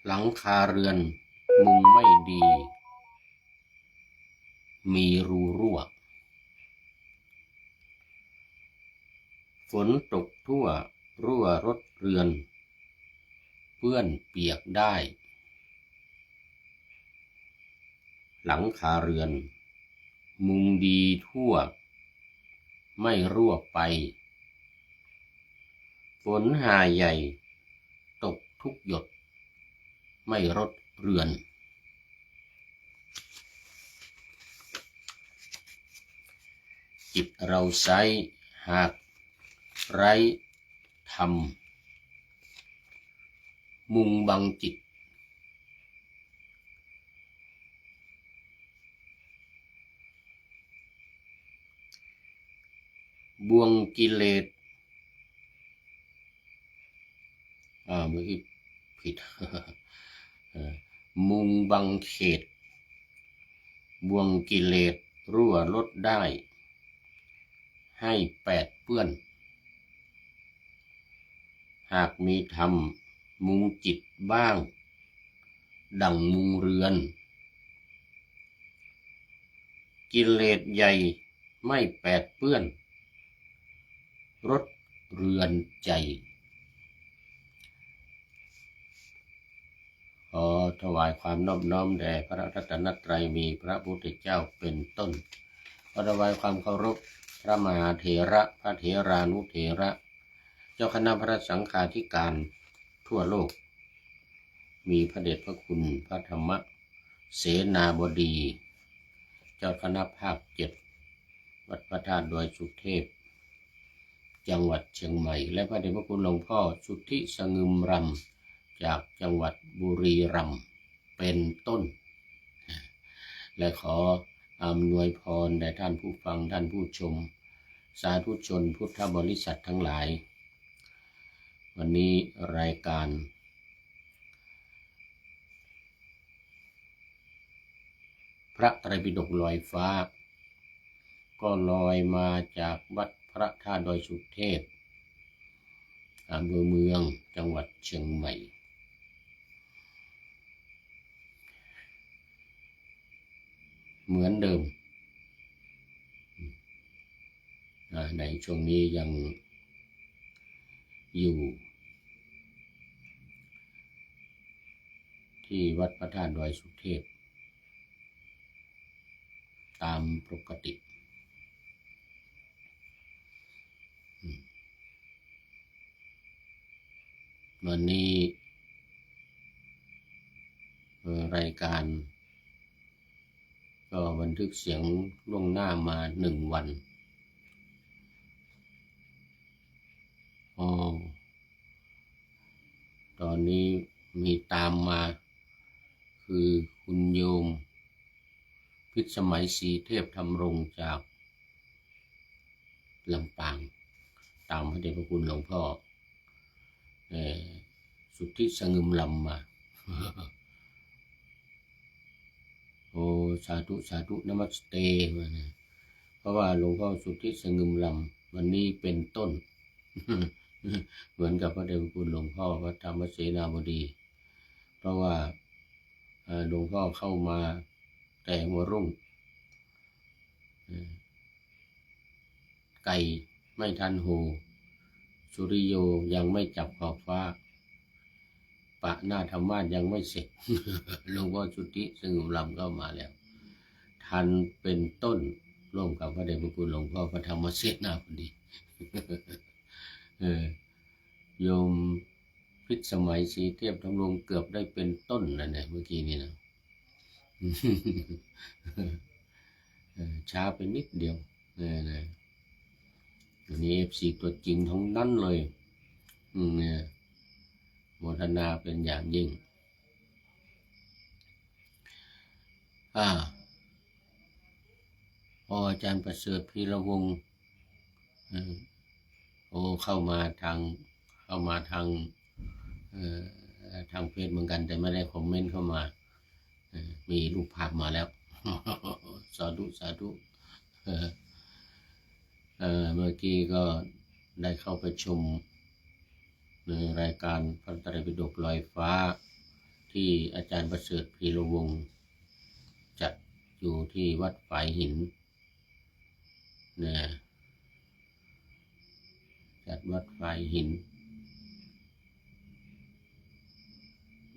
หลังคาเรือนมุงไม่ดีมีรูรั่วฝนตกทั่วรั่วรถเรือนเปื้อนเปียกได้หลังคาเรือนมุงดีทั่วไม่รั่วไปฝนหาใหญ่ตกทุกหยดไม่รดเรือนจิตเราไซร้หากไร้ธรรมมุงบังจิตบ่วงกิเลสเมื่อกี้ผิด มุงบังเขตบ่วงกิเลสรั่วลดได้ให้แปดเปื้อนหากมีธรรมมุงจิตบ้างดั่งมุงเรือนกิเลสใหญ่ไม่แปดเปื้อนรดเรือนใจขอถวายความนอบน้อมแด่พระรัตนตรัยมีพระพุทธเจ้าเป็นต้นขอถวายความเคารพพระมหาเถระพระเถรานุเถระเจ้าคณะพระสังฆาธิการทั่วโลกมีพระเดชพระคุณพระธรรมเสนาบดีเจ้าคณะภาค7วัดพระธาตุดอยสุเทพจังหวัดเชียงใหม่และพระเดชพระคุณหลวงพ่อสุทธิสงึมรำจากจังหวัดบุรีรัมย์เป็นต้นและขออำนวยพรแด่ท่านผู้ฟังท่านผู้ชมสาธุชนพุทธบริษัททั้งหลายวันนี้รายการพระไตรปิฎกลอยฟ้าก็ลอยมาจากวัดพระธาตุดอยสุเทพอำเภอเมืองจังหวัดเชียงใหม่เหมือนเดิมในช่วงนี้ยังอยู่ที่วัดพระธาตุดอยสุเทพตามปกติวันนี้รายการก็บันทึกเสียงล่วงหน้ามา1 วันตอนนี้มีตามมาคือคุณโยมพิสมัยศรีเทพธรรมรงค์จากลำปางตามพระเดชพระคุณหลวงพ่อสุทธิสงึมลำมาโอ้สาธุสาธุนมัสเตเพราะว่าหลวงพ่อสุทธิสงึมลำวันนี้เป็นต้น เหมือนกับพระเดชพระคุณหลวงพ่อพระธรรมเสนาบดีเพราะว่าหลวงพ่อเข้ามาแต่หัวรุ่งไก่ไม่ทันหูสุริโยยังไม่จับขอบฟ้าปะหน้าธรรมะยังไม่เสร็จ หลวงพ่อสุทธิสงึมลำก็มาแล้วทันเป็นต้นร่วมกับพระเดชพระคุณหลวงพ่อพระธรรมเสนาบดี โยมพิสมัยศรีเทพธรรมรงค์เกือบได้เป็นต้นแล้วเนี่ยเมื่อกี้นี้นะ ช้าไปนิดเดียววันนี้ FC ตัวจริงทั้งนั้นเลยโมทนาเป็นอย่างยิ่งพออาจารย์ประเสริฐพีระวงศ์เข้ามาทางเฟซเหมือนกันแต่ไม่ได้คอมเมนต์เข้ามามีรูปภาพมาแล้ว สาธุสาธุเมื่อกี้ก็ได้เข้าไปชมในรายการพระไตรปิฎกลอยฟ้าท ที่อาจารย์ประเสริฐพีระวงศ์จัดอยู่ที่วัดฝายหินนะจัดวัดฝายหิน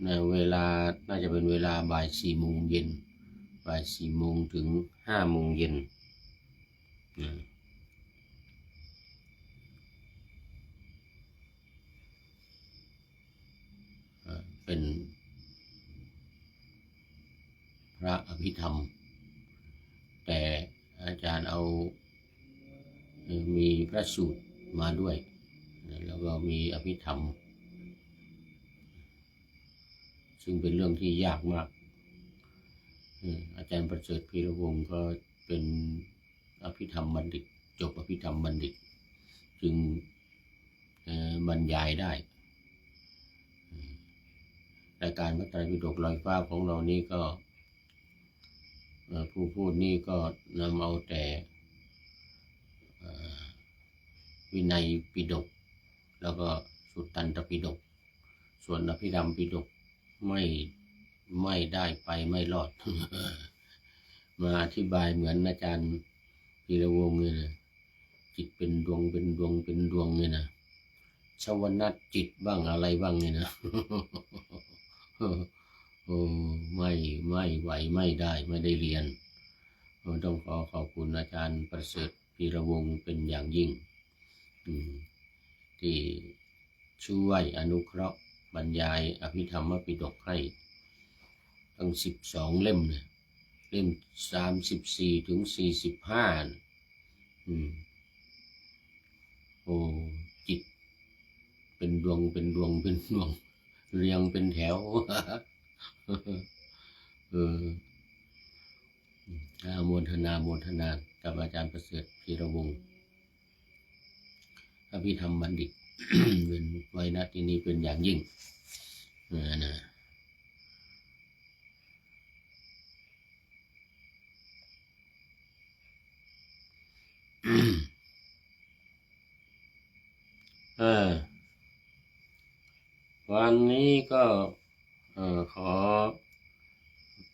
นะเวลาน่าจะเป็นเวลาบ่าย4 โมงเย็นบ่าย4 โมงถึง5 โมงเย็นนะเป็นพระอภิธรรมแต่อาจารย์เอามีพระสูตรมาด้วยแล้วก็มีอภิธรรมซึ่งเป็นเรื่องที่ยากมากอาจารย์ประเสริฐพีระวงศ์ก็เป็นอภิธรรมบัณฑิตจบอภิธรรมบัณฑิตจึงบรรยายได้รายการพระไตรปิฎกลอยฟ้าของเรานี้ก็ผู้พูดนี่ก็นำเอาแต่วินัยปิฎกแล้วก็สุตตันตปิฎกส่วนอภิธรรมปิฎกไม่ได้ไปไม่รอด มาอธิบายเหมือนอาจารย์พีระวงศ์เนี่ยนะจิตเป็นดวงเป็นดวงเป็นดวงเนี่ยนะชวนัตจิตบ้างอะไรบ้างเนี่ยนะ โอ้ไม่ไหวไม่ได้เรียนต้องขอบคุณอาจารย์ประเสริฐพีระวงศ์เป็นอย่างยิ่งที่ช่วยอนุเคราะห์บรรยายอภิธรรมปิฎกให้ทั้ง12 เล่มเนี่ยเล่ม34 ถึง 45โอ้จิตเป็นดวงเป็นดวงเป็นดวงเรียงเป็นแถว โมทนากับอาจารย์ประเสริฐพีระวงศ์อภิธรรมบัณฑิต เป็นไว้ณที่นี้เป็นอย่างยิ่งนะวันนี้ก็ขอ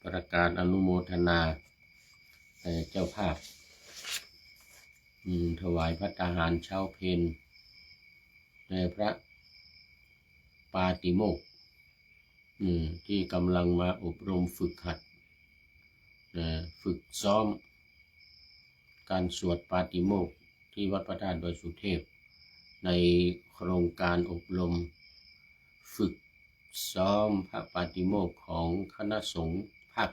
ประกาศอนุโมทนาเจ้าภาพถวายภัตตาหารเช้าเพลในพระปาติโมกข์ที่กำลังมาอบรมฝึกหัดฝึกซ้อมการสวดปาติโมกข์ที่วัดพระธาตุดอยสุเทพในโครงการอบรมฝึกซ้อมพระปาติโมกข์ของคณะสงฆ์ภาค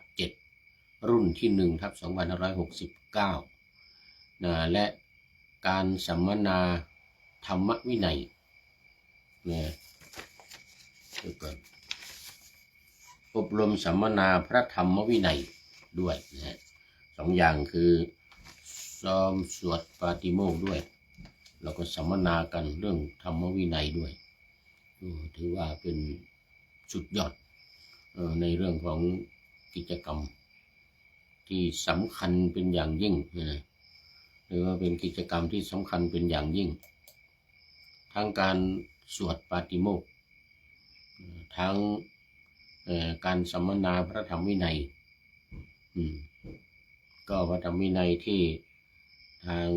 7รุ่นที่ 1/2569และการสัมมนาธรรมวินัยอบรมสัมมนาพระธรรมวินัยด้วยนะ2 อย่างคือซ้อมสวดปาติโมกข์ด้วยแล้วก็สัมมนากันเรื่องธรรมวินัยด้วยถือว่าเป็นสุดยอดในเรื่องของกิจกรรมที่สำคัญเป็นอย่างยิ่งนะหรือว่าเป็นกิจกรรมที่สำคัญเป็นอย่างยิ่งทั้งการสวดปาติโมกข์ทั้งการสัมมนาพระธรรมวินัยก็พระธรรมวินัยที่ทาง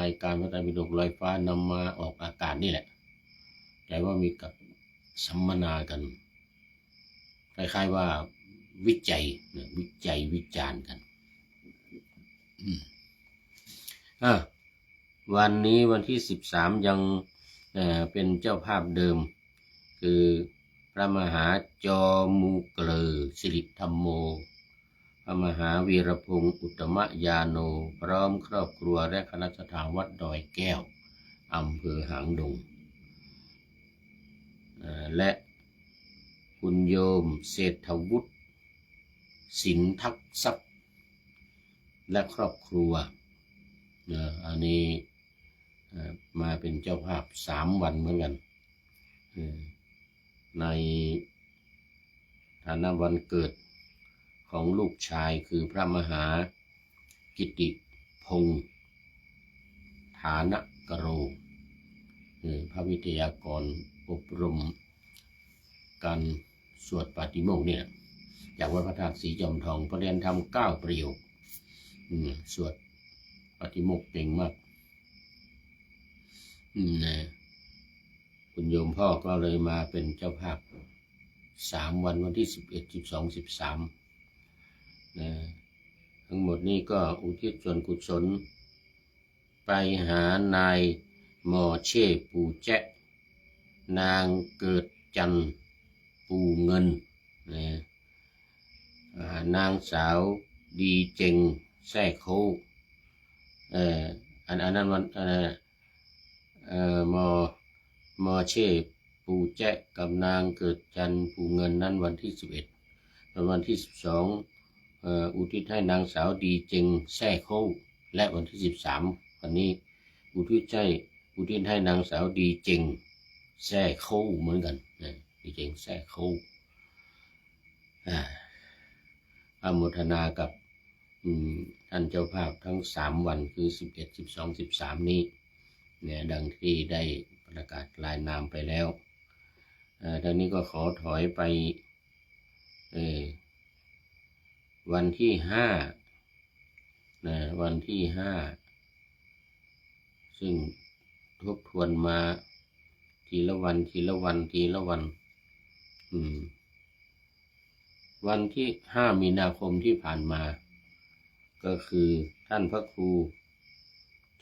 รายการพระไตรปิฎกลอยฟ้านำมาออกอากาศนี่แหละแต่ว่ามีกับสัมมนากันคล้ายๆว่าวิจัยวิจารณ์กันวันนี้วันที่13ยังเป็นเจ้าภาพเดิมคือพระมหาจอมูเกลอสิริธรรมโมพระมหาวีรพงศ์อุตตมยาโนพร้อมครอบครัวและคณะสถาวัดดอยแก้วอำเภอหางดงและคุณโยมเศรษฐวุฒิสินทักทรัพย์และครอบครัวอันนี้มาเป็นเจ้าภาพ3 วันเหมือนกันในฐานะวันเกิดของลูกชายคือพระมหากิติพงษ์ฐานกโรพระวิทยากรอบรมการ สวดปาฏิโมกข์เนี่ยจากวัดพระธาตุสีจอมทองประเรียนทำ9 ประโยคสวดปาฏิโมกข์เก่งมากนะคุณโยมพ่อก็เลยมาเป็นเจ้าภาพ3 วันวันที่11 12 13นะทั้งหมดนี้ก็อุทิศส่วนกุศลไปหานายหมอเช่ปูแจ๊ะนางเกิดจันปูเงินนะนางสาวดีเจงแซ่โคอันนั้นวันหมอเช่ปูแจ๊ะกับนางเกิดจันปูเงินนั้นวันที่11วันที่12อุทิศให้นางสาวดีเจงแซ่โคและวันที่13วันนี้อุทิศให้นางสาวดีเจงแซ่โคเหมือนกันดีเจงแซ่โคอนุโมทนากับท่านเจ้าภาพทั้ง3 วันคือ11 12 13นี้เนี่ยดังที่ได้ประกาศรายนามไปแล้วทางนี้ก็ขอถอยไปวันที่5นะวันที่5ซึ่งทบทวนมาทีละวันวันที่5 มีนาคมที่ผ่านมาก็คือท่านพระครู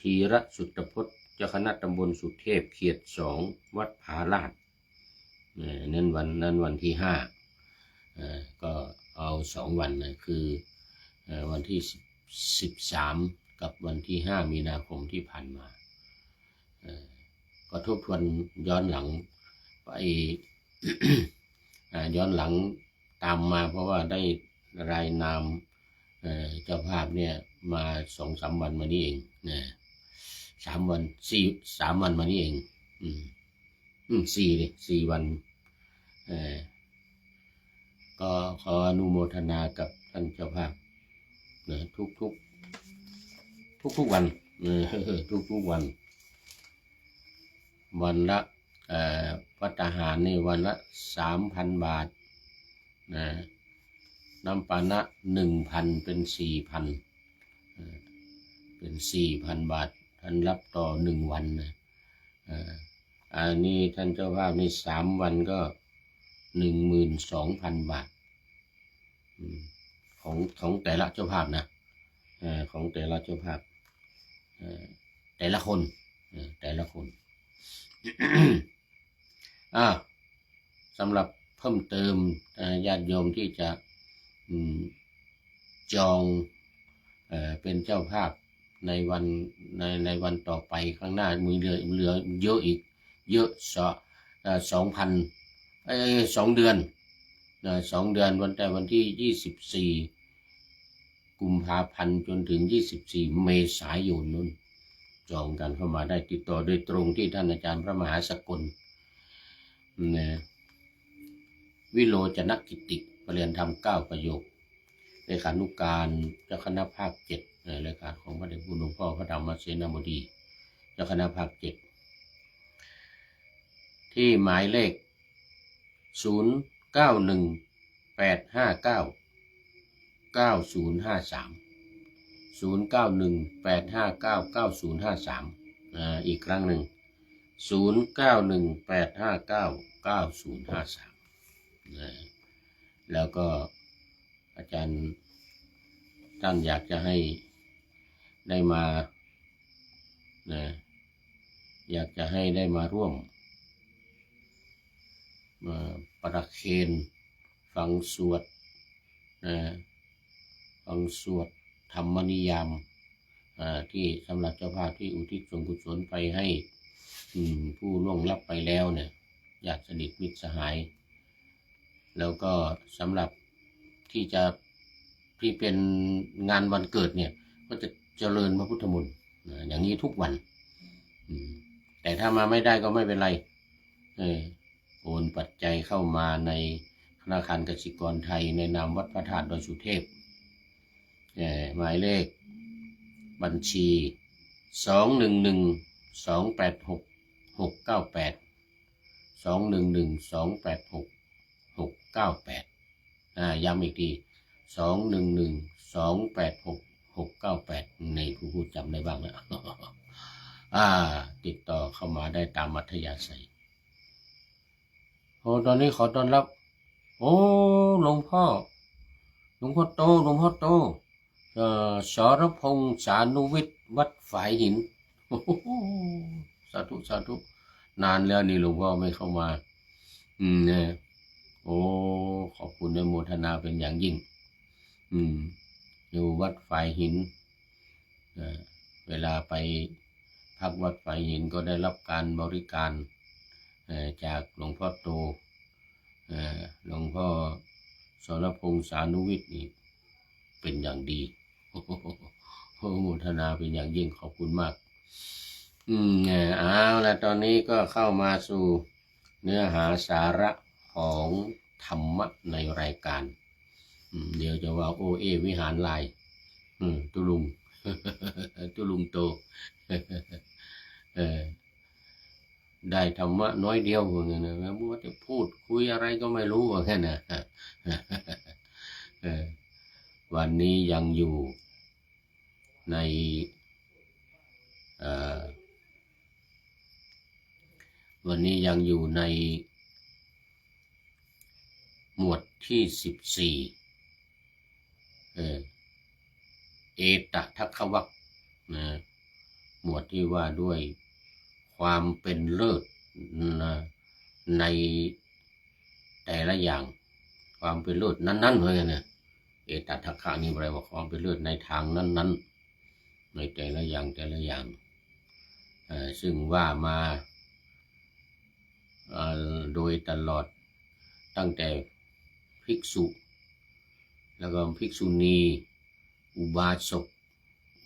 ธีระสุตพจน์เจ้าคณะตำบลสุเทพเขต2วัดผาลาดนั้นวันที่5ก็เอา2 วันนะคือวันที่13กับวันที่5 มีนาคมที่ผ่านมาก็ทบทวนย้อนหลังไป ย้อนหลังตามมาเพราะว่าได้รายนามเจ้าภาพเนี่ยมา2-3 วันมานี้เองนะ3 วัน3 วันมานี้เอง4 วันก็ขออนุโมทนากับท่านเจ้าภาพนะทุกวันทุกวันวันละภัตตาหารนี่วันละ 3,000 บาทนะน้ำปานะ 1,000 เป็น 4,000เป็น 4,000 บาทท่านรับต่อ1 วันนะอันนี้ท่านเจ้าภาพนี่3 วันก็ 12,000 บาทของแต่ละเจ้าภาพนะของแต่ละเจ้าภาพแต่ละคนสำหรับเพิ่มเติมญาติโยมที่จะจองเป็นเจ้าภาพในวันต่อไปข้างหน้ามือเหลือเยอะอีกเยอะ2,000 2 เดือน2 เดือนวันที่24 กุมภาพันธ์จนถึง24 เมษายนนู้นจองกันเข้ามาได้ติดต่อโดยตรงที่ท่านอาจารย์พระมหาสกลวิโรจนกิติประเรียนธรรม9 ประโยคเลขานุการเจ้าคณะภาค7รายการของพระเดชคุณหลวงพ่อพระธรรมเสนาบดีเจ้าคณะภาค7ที่หมายเลข0918599053อีกครั้งหนึ่ง0918599053แล้วก็อาจารย์ท่านอยากจะให้ได้มาอยากจะให้ได้มาร่วมประเคนฟังสวดธรรมนิยามที่สำหรับเจ้าภาพที่อุทิศส่วนกุศลไปให้ผู้ล่วงลับไปแล้วเนี่ยญาติสนิทมิตรสหายแล้วก็สำหรับที่เป็นงานวันเกิดเนี่ยก็จะเจริญพระพุทธมนต์อย่างนี้ทุกวันแต่ถ้ามาไม่ได้ก็ไม่เป็นไรโอนปัจจัยเข้ามาในธนาคารกสิกรไทยในนามวัดพระธาตุดอยสุเทพหมายเลขบัญชี211286 698 211286 698ย้ำอีกที211286698ในผู้พูดจำได้บ้างนะติดต่อเข้ามาได้ตามมัธยาศัยตอนนี้ขอต้อนรับหลวงพ่อโตสรพงษ์สานุวิทย์วัดฝายหินสาธุนานแล้วนี่หลวงพ่อไม่เข้ามาเนี่ยขอบคุณในโมทนาเป็นอย่างยิ่งอยู่วัดฝายหินเวลาไปพักวัดฝายหินก็ได้รับการบริการจากหลวงพ่อโตหลวงพ่อสรพงษ์สานุวิทย์นี่เป็นอย่างดีโมทนาเป็นอย่างยิ่งขอบคุณมากเอาละตอนนี้ก็เข้ามาสู่เนื้อหาสาระของธรรมะในรายการเดี๋ยวจะว่าวิหารลายตุลุง ตุลุงโต ได้ธรรมะน้อยเดียวเหมือนกันนะมัวแต่พูดคุยอะไรก็ไม่รู้ว่าแค่นั้นวันนี้ยังอยู่ในวันนี้ยังอยู่ในหมวดที่14เอตทัคคะวรรคนะหมวดที่ว่าด้วยความเป็นเลิศในแต่ละอย่างความเป็นเลิศนั้นๆเลยนะเอตทัคคะนี่แปลว่าความเป็นเลิศในทางนั้นๆในแต่ละอย่างซึ่งว่ามาโดยตลอดตั้งแต่ภิกษุแล้วก็ภิกษุณีอุบาสก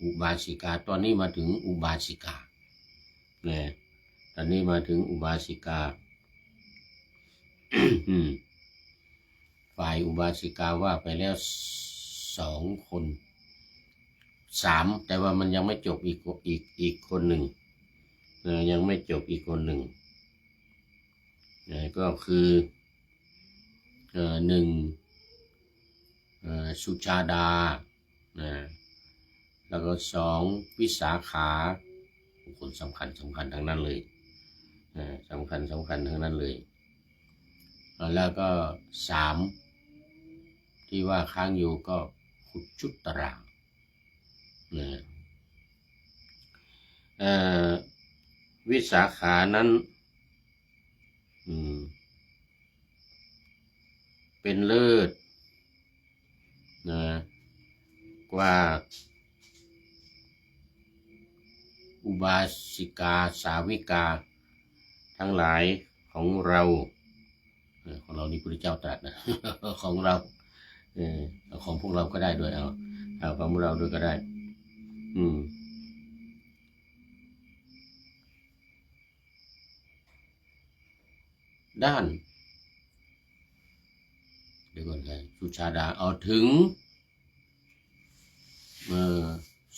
อุบาสิกาตอนนี้มาถึงอุบาสิกาตอนนี้มาถึงอุบาสิกา ฝ่ายอุบาสิกาว่าไปแล้ว2 คน 3แต่ว่ามันยังไม่จบอีกคนหนึ่งยังไม่จบอีกคนหนึ่งก็คือ1สุชาดาแล้วก็2วิสาขาคนสำคัญทั้งนั้นเลยสำคัญทั้งนั้นเลยแล้วก็3ที่ว่าค้างอยู่ก็ขุดชุตตราวิสาขานั้นเป็นเลิศกว่าอุบาสิกาสาวิกาทั้งหลายของเรานี่พระพุทธเจ้าตรัสนะ ของเราของพวกเราก็ได้ด้วยเอาของพวกเราด้วยก็ได้ด้านเดี๋ยวก่อนครับสุชาดาเอาถึง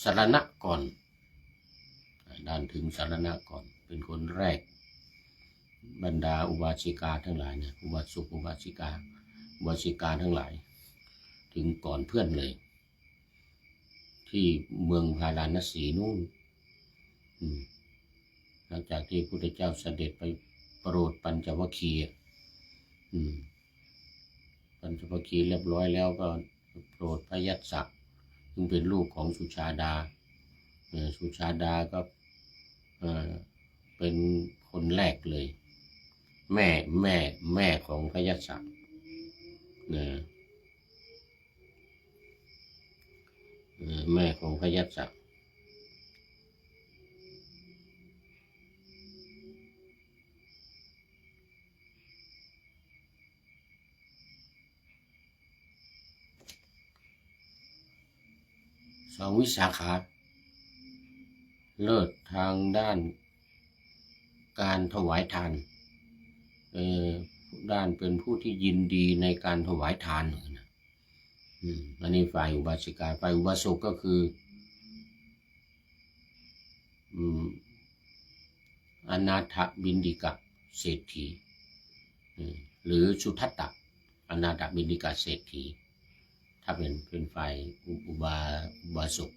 สรณะก่อนด้านถึงสรณะก่อนเป็นคนแรกบรรดาอุบาสิกาทั้งหลายนะอุบาสกอุบาสิกาทั้งหลายถึงก่อนเพื่อนเลยที่เมืองพาราณสีนู่นหลังจากที่พระพุทธเจ้าเสด็จไปโปรดปัญจวัคคีย์ปัญจวัคคีย์เรียบร้อยแล้วก็โปรดพยัสสะซึ่งเป็นลูกของสุชาดาสุชาดาก็เป็นคนแรกเลยแม่ของพยัสสะแม่ของพยัสสะ2วิสาขาเลิศทางด้านการถวายทานด้านเป็นผู้ที่ยินดีในการถวายทานนะอันนี้ฝ่ายอุบาสิกาฝ่ายอุบาสกก็คืออนาถบิณฑิกะเศรษฐีหรือสุทัตตะ อนาถบิณฑิกาเศรษฐีถ้าเป็นฝ่ายอุบาสก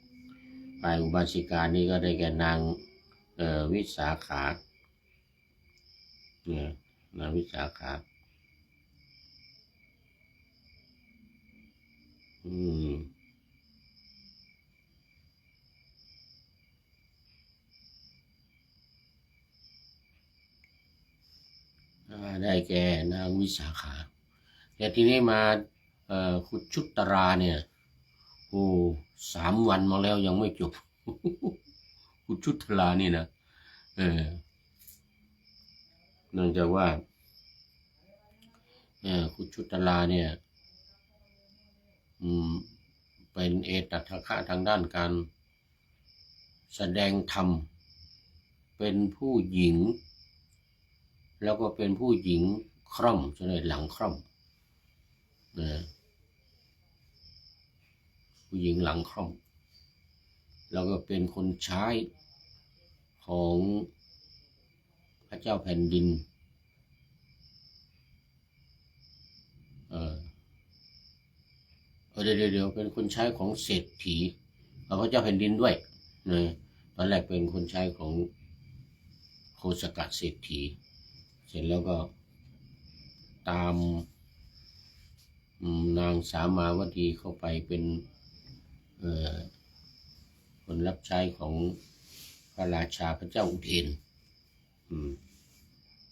ฝ่ายอุบาสิกานี่ก็ได้แก่นางวิสาขาเนี่ยนางวิสาขาได้แก่นางวิสาขาแต่ทีนี้มาขุดชุตราเนี่ยโอ้3 วันมาแล้วยังไม่จบ ขุดชุตรานี่นะเนื่องจากว่าขุดชุตราเนี่ยเป็นเอตทัคคะทางด้านการแสดงธรรมเป็นผู้หญิงแล้วก็เป็นผู้หญิงคร่อมใช่ไหมหลังคร่อมผู้หญิงหลังคร่อมแล้วก็เป็นคนใช้ของพระเจ้าแผ่นดินเดี๋ยวเป็นคนใช้ของเศรษฐีพระเจ้าแผ่นดินด้วยตอนแรกเป็นคนใช้ของโคสกะเศรษฐีเสร็จแล้วก็ตามนางสามาวดีเข้าไปเป็นคนรับใช้ของพระราชาพระเจ้าอุเทน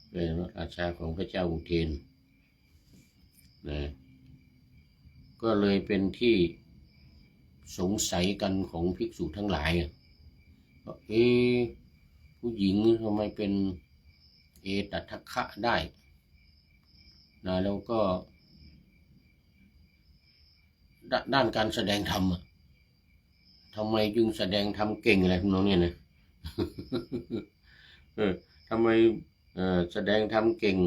เป็นราชาของพระเจ้าอุเทนก็เลยเป็นที่สงสัยกันของภิกษุทั้งหลายว่าผู้หญิงทำไมเป็นเอตทัคคะได้แล้วก็ด้านการแสดงธรรมทำไมจึงแสดงธรรมเก่งอะไรทำนองนี้นะทำไมแสดงธรรมเก่ง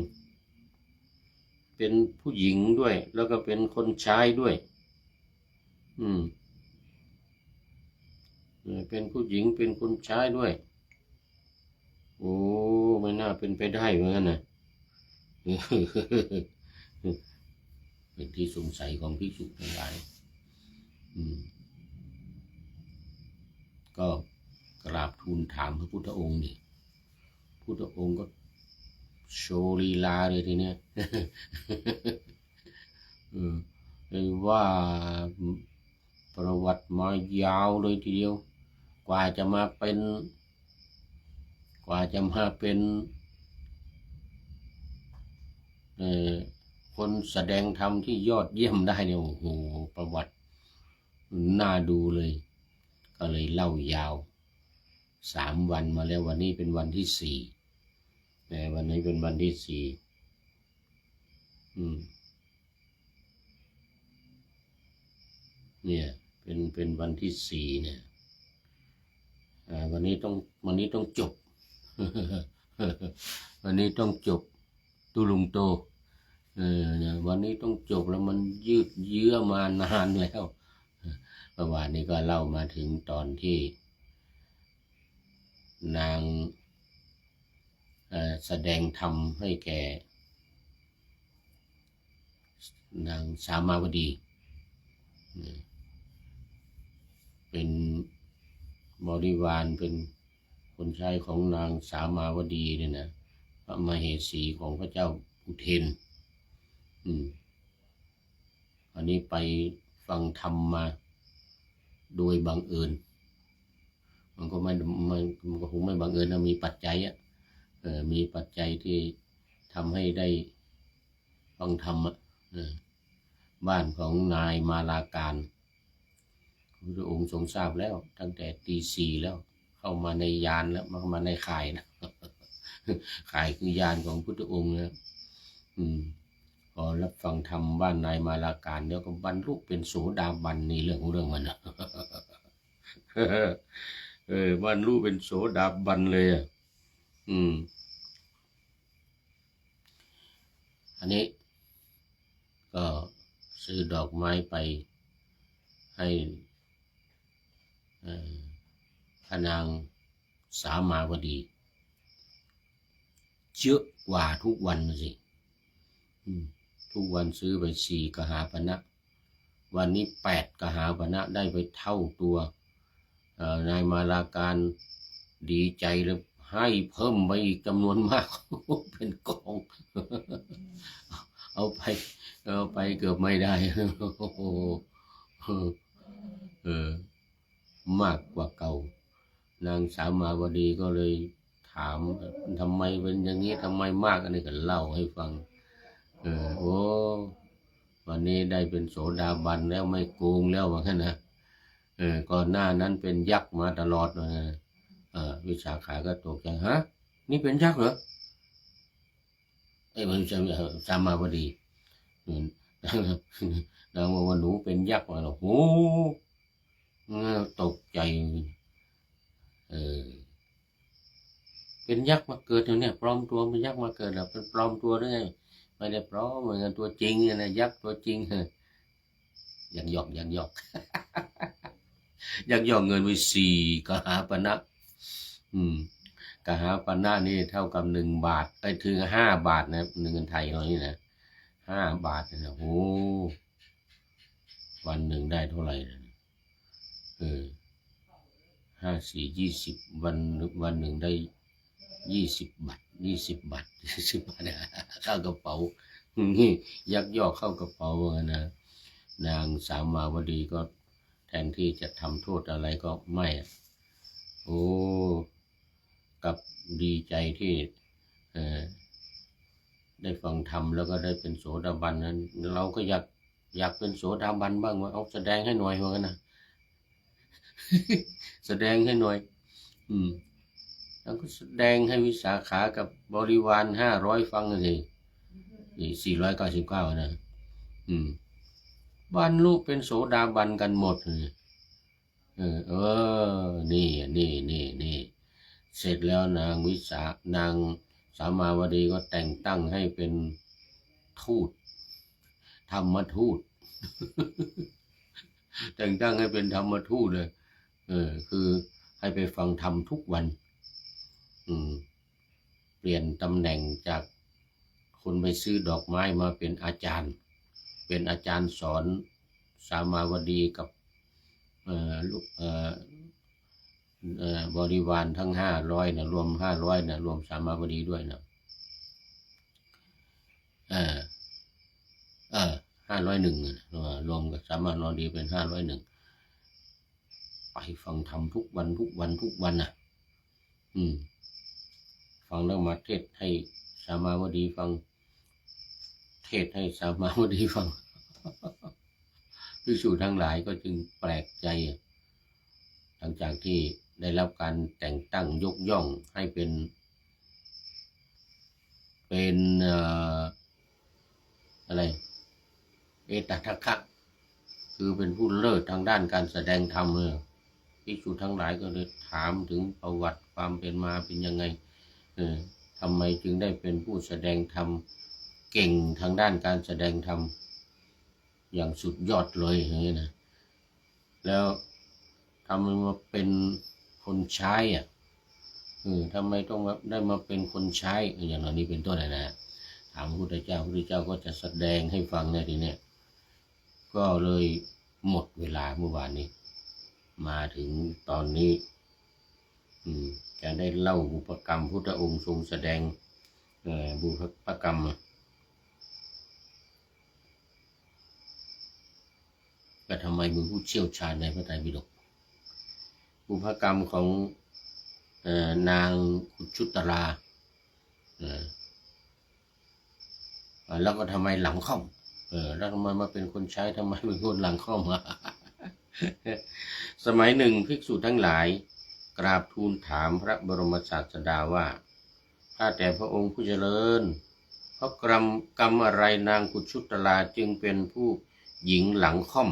เป็นผู้หญิงด้วยแล้วก็เป็นคนใช้ด้วยเป็นผู้หญิงเป็นคนใช้ด้วยโอ้ไม่น่าเป็นไปได้เหมือนกันนะเป็นที่สงสัยของภิกษุทั้งหลายก็กราบทูลถามพระพุทธองค์นี่พุทธองค์ก็โชว์ลีลาเลยทีเนี้ยว่าประวัติมายาวเลยทีเดียวกว่าจะมาเป็นคนแสดงธรรมที่ยอดเยี่ยมได้เนี่ยโอ้โหประวัติน่าดูเลยก็เลยเล่ายาว3 วันมาแล้ววันนี้เป็นวันที่4วันนี้เป็นวันที่4เนี่ยเป็นวันที่4เนี่ยวันนี้ต้องจบ วันนี้ต้องจบตุลุงโตเนี่ยวันนี้ต้องจบแล้วมันยืดเยื้อมานานแล้วเมื่อวานนี้ก็เล่ามาถึงตอนที่นางแสดงธรรมให้แก่นางสามาวดีเป็นบริวารเป็นคนใช้ของนางสามาวดีเนี่ยนะพระมเหสีของพระเจ้าอุเทนอันนี้ไปฟังธรรมมาโดยบังเอิญมันก็คงไม่บังเอิญนะมีปัจจัยมีปัจจัยที่ทำให้ได้ฟังธรรมบ้านของนายมาลาการพระองค์ทรงทราบแล้วตั้งแต่ตี 4แล้วเข้ามาในยานแล้วมาในข่ายนะข่ายคือยานของพุทธองค์นะพอรับฟังธรรมบ้านนายมาลาการเดี๋ยวก็บรรลุเป็นโสดาบันในเรื่องของเรื่องมันนะบรรลุเป็นโสดาบันเลยอันนี้ก็ซื้อดอกไม้ไปให้พระนางสามาวดีเยอะกว่าทุกวันสิทุ ทุกวันซื้อไป4 กหาปณะวันนี้8 กหาปณะได้ไปเท่าตัวนายมาลาการดีใจเลยให้เพิ่มไปอีกจำนวนมาก เป็นกอง เอาไปเกือบไม่ได้ โอ้โหมากกว่าเก่านางสามาวดีก็เลยถามทำไมเป็นอย่างนี้ทำไมมากอันนี้ก็เล่าให้ฟังโอ้วันนี้ได้เป็นโสดาบันแล้วไม่โกงแล้วว่างั้นนะก่อนหน้านั้นเป็นยักษ์มาตลอดนะวิสาขาก็ตกใจฮะนี่เป็นยักษ์เหรอมันจะสามาวดีนางบอกว่าหนูเป็นยักษ์มาหรอโอ้ตกใจเป็นยักษ์มาเกิดเนี่ยปลอมตัวเป็นยักษ์มาเกิดแล้วเป็นปลอมตัวได้ไงไม่ได้ปลอมเหมือนกันตัวจริงนะยักษ์ตัวจริงยักยอกยักยอก ยักยอกเงินไป4 กหาปณะกหาปณะนี่เท่ากับ1 บาทถึง5 บาทนะเงินไทยเรานี่นะ5 บาทนะโอ้วันหนึ่งได้เท่าไหร่5 4 20วันหนึ่งได้20 บาท20 บาทเข้ากระเป๋ายักยอกเข้ากระเป๋านะนางสามาวดีก็แทนที่จะทำโทษอะไรก็ไม่โอ้กับดีใจที่ได้ฟังธรรมแล้วก็ได้เป็นโสดาบันนั้นเราก็อยากเป็นโสดาบันบ้างว่าเอาแสดงให้หน่อยว่ากันนะ แสดงให้หน่อยแล้วก็แสดงให้วิสาขากับบริวาร500ฟังสิ499นะบรรลุเป็นโสดาบันกันหมดเลยนี่เสร็จแล้วนางสามาวดีก็แต่งตั้งให้เป็นทูตธรรมทูต แต่งตั้งให้เป็นธรรมทูตเลยคือให้ไปฟังธรรมทุกวันเปลี่ยนตำแหน่งจากคนไปซื้อดอกไม้มาเป็นอาจารย์สอนสามาวดีกับบริวารทั้ง500นะรวม500นะรวมสามาวดีด้วยนะ501รวมกับสามาวดีเป็น501ไปฟังธรรมทุกวันน่ะฟังแล้วมาเทศให้สามาวดีฟังเทศให้สามาวดีฟังภิกษุทั้งหลายก็จึงแปลกใจหลังจากที่ได้รับการแต่งตั้งยกย่องให้เป็นอะไรเอตทัคคะคือเป็นผู้เลิศทางด้านการแสดงธรรมภิกษุทั้งหลายก็เลยถามถึงประวัติความเป็นมาเป็นยังไงทำไมจึงได้เป็นผู้แสดงธรรมเก่งทางด้านการแสดงธรรมอย่างสุดยอดเลยอย่างนี้นะแล้วทำไมมาเป็นคนใช้ทำไมต้องได้มาเป็นคนใช้อย่างนี้เป็นต้นนะถามพระพุทธเจ้าก็จะแสดงให้ฟังในทีนี้ก็เลยหมดเวลาเมื่อวานนี้มาถึงตอนนี้จะได้เล่าบุพกรรมพุทธองค์ทรงแสดงบุพกรรมก็ทำไมมึงผู้เชี่ยวชาญในพระไตรปิฎกบุพกรรมของนางกุชุตราแล้วก็ทำไมหลังค่อมแล้วทำไมมาเป็นคนใช้ทำไมเป็นคนหลังค่อม สมัยหนึ่งภิกษุทั้งหลายกราบทูลถามพระบรมศาสดาว่าข้าแต่พระองค์ผู้เจริญเพราะกรรมอะไรนางกุชุตราจึงเป็นผู้หญิงหลังค่อม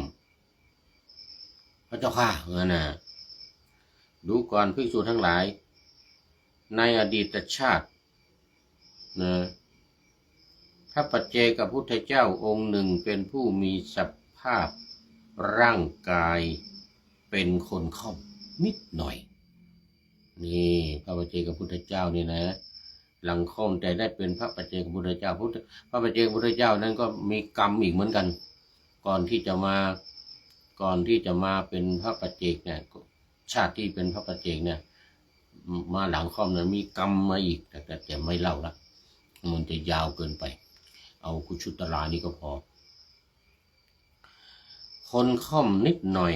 พระเจ้าข้านะดูก่อนภิกษุทั้งหลายในอดีตชาติพระปัจเจกพุทธเจ้าองค์หนึ่งเป็นผู้มีสภาพร่างกายเป็นคนค่อมนิดหน่อยนี่พระปัจเจกพุทธเจ้านี่นะ หลังค่อมแต่ได้เป็นพระปัจเจกพุทธเจ้าพระปัจเจกพุทธเจ้านั้นก็มีกรรมอีกเหมือนกัน ก่อนที่จะมาเป็นพระปัจเจกเนี่ยชาติที่เป็นพระปัจเจกเนี่ยมาหลังค่อมนั้นมีกรรมมาอีกแต่ไม่เล่าละมันจะยาวเกินไปเอากุชุตรานี่ก็พอคนค่อมนิดหน่อย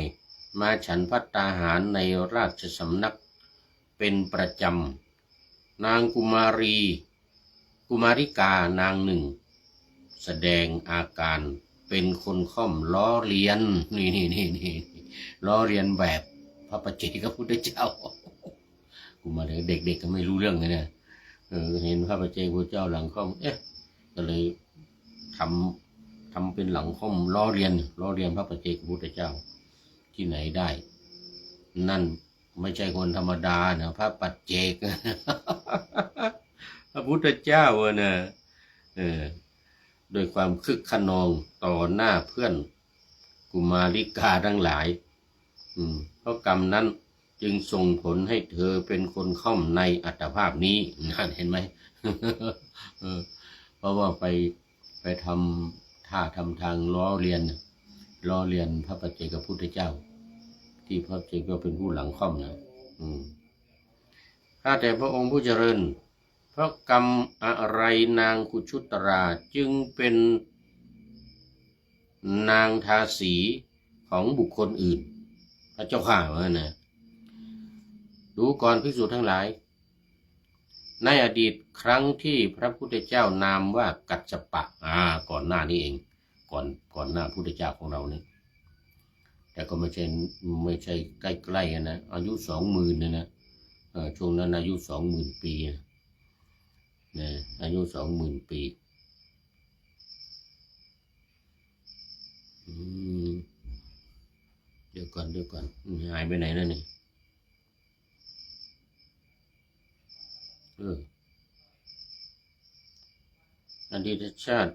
มาฉันภัตตาหารในราชสำนักเป็นประจำนางกุมาริกานางหนึ่งแสดงอาการเป็นคนค่อมล้อเลียนนี่ล้อเลียนแบบพระปัจเจกพุทธเจ้ากุมารีเด็กๆก็ไม่รู้เรื่องเลยเนี่ยเห็นพระปัจเจกพุทธเจ้าหลังค่อมก็เลยทำเป็นหลังค่อมล้อเลียนพระปัจเจกพุทธเจ้าที่ไหนได้นั่นไม่ใช่คนธรรมดานะพระปัจเจก พระพุทธเจ้านะโดยความคึกขนองต่อหน้าเพื่อนกุมาริกาทั้งหลายเพราะกรรมนั้นจึงส่งผลให้เธอเป็นคนค่อมในอัตภาพนี้นั่นเห็นไหม เพราะว่าไปทำท่าทำทางล้อเลียนพระปัจเจกพุทธเจ้าที่พระปัจเจกก็เป็นผู้หลังค่อมนะข้าแต่พระองค์ผู้เจริญเพราะกรรมอะไรนางกุชุตราจึงเป็นนางทาสีของบุคคลอื่นพระเจ้าข้าว่านะดูก่อนภิกษุทั้งหลายในอดีตครั้งที่พระพุทธเจ้านามว่ากัจจปะก่อนหน้านี้เองก่อนหน้าพุทธเจ้าของเรานี่แต่ก็ไม่ใช่ใกล้ๆกันนะอายุ20,000นะช่วงนั้นอายุ20,000 ปีนะอายุ20,000 ปีเดี๋ยวก่อนหายไปไหนแล้วนี่อดีตชาติ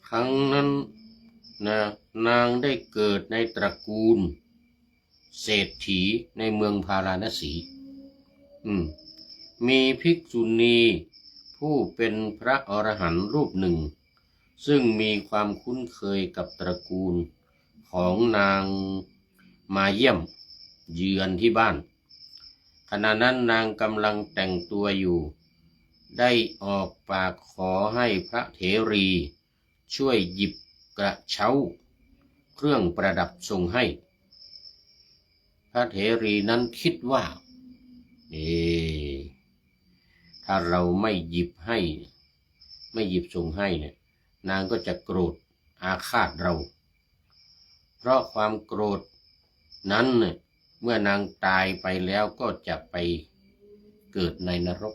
ครั้งนั้นนะนางได้เกิดในตระกูลเศรษฐีในเมืองพาราณสีมีภิกษุณีผู้เป็นพระอรหันต์รูปหนึ่งซึ่งมีความคุ้นเคยกับตระกูลของนางมาเยี่ยมเยือนที่บ้านขณะนั้นนางกำลังแต่งตัวอยู่ได้ออกปากขอให้พระเถรีช่วยหยิบกระเช้าเครื่องประดับส่งให้พระเถรีนั้นคิดว่าถ้าเราไม่หยิบส่งให้เนี่ยนางก็จะโกรธอาฆาตเราเพราะความโกรธนั้นเนี่ยเมื่อนางตายไปแล้วก็จะไปเกิดในนรก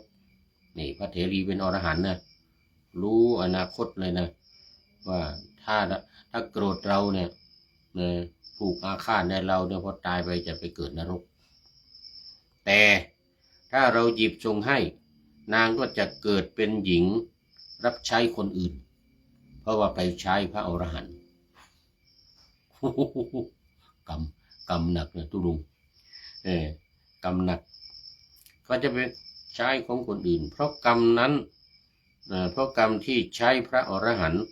นี่พระเถรีเป็นอรหันต์นะรู้อนาคตเลยนะว่าถ้าโกรธเราเนี่ยผูกอาฆาตในเราเนี่ยพอตายไปจะไปเกิดนรกแต่ถ้าเราหยิบส่งให้นางก็จะเกิดเป็นหญิงรับใช้คนอื่นเพราะว่าไปใช้พระอรหันต์กรรมหนักนะตุลุงกรรมหนักก็จะไปใช้ของคนอื่นเพราะกรรมนั้นเพราะกรรมที่ใช้พระอรหันต์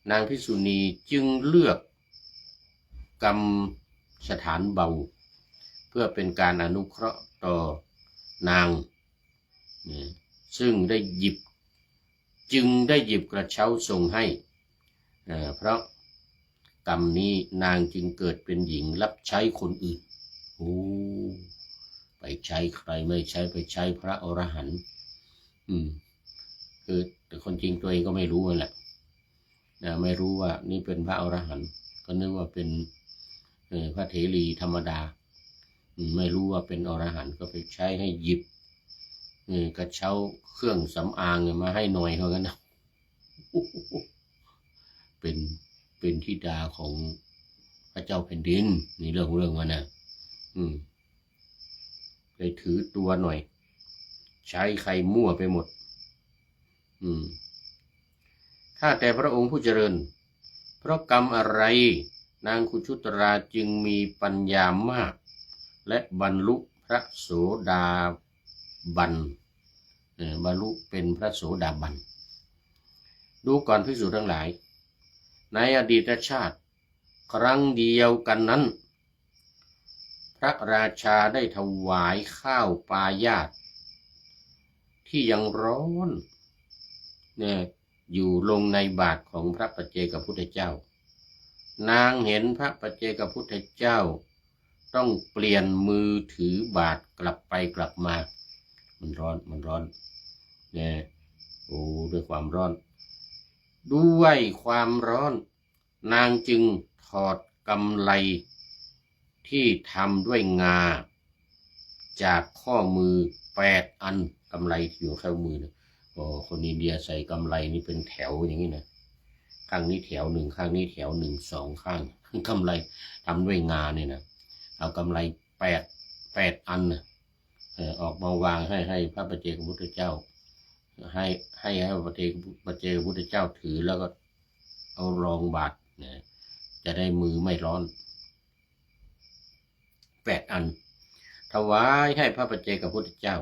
นางภิกษุณีจึงเลือกกรรมสถานเบาเพื่อเป็นการอนุเคราะห์ต่อนางซึ่งได้หยิบกระเช้าส่งให้เพราะกรรมนี้นางจึงเกิดเป็นหญิงรับใช้คนอื่นไปใช้ใครไม่ใช้ไปใช้พระอรหันต์คือแต่คนจริงตัวเองก็ไม่รู้แหละไม่รู้ว่านี่เป็นพระอรหันต์ก็นึกว่าเป็นพระเถรีธรรมดาไม่รู้ว่าเป็นอรหันต์ก็ไปใช้ให้หยิบกระเช้าเครื่องสำอางมาให้หน่อยเท่านั้นนะเป็นธิดาของพระเจ้าแผ่นดินนี่เรื่องมันนะเลยถือตัวหน่อยใช้ใครมั่วไปหมดข้าแต่พระองค์ผู้เจริญเพราะกรรมอะไร นางคุชุตราจึงมีปัญญามากและบรรลุพระโสดาบันบรรลุเป็นพระโสดาบันดูก่อนภิกษุทั้งหลายในอดีตชาติครั้งเดียวกันนั้นพระราชาได้ถวายข้าวปายาตที่ยังร้อนเนี่ยอยู่ลงในบาตรของพระปัจเจกพุทธเจ้านางเห็นพระปัจเจกพุทธเจ้าต้องเปลี่ยนมือถือบาตรกลับไปกลับมามันร้อนเนี่ยโอ้ด้วยความร้อนนางจึงถอดกำไลที่ทำด้วยงาจากข้อมือ8 อันกำไลที่อยู่ข้อมือนะคนอินเดียใส่กำไลนี่เป็นแถวอย่างนี้นะข้างนี้แถว 1ข้างนี้แถว 1 2ข้างกำไลทำด้วยงาเนี่ยนะเอากำไล8 อันนะออกมาวางให้พระปัจเจกพุทธเจ้าให้พระปัจเจกพุทธเจ้าถือแล้วก็เอารองบาตรนะจะได้มือไม่ร้อน8 อันถวายให้พระปัจเจกพุทธเจ้า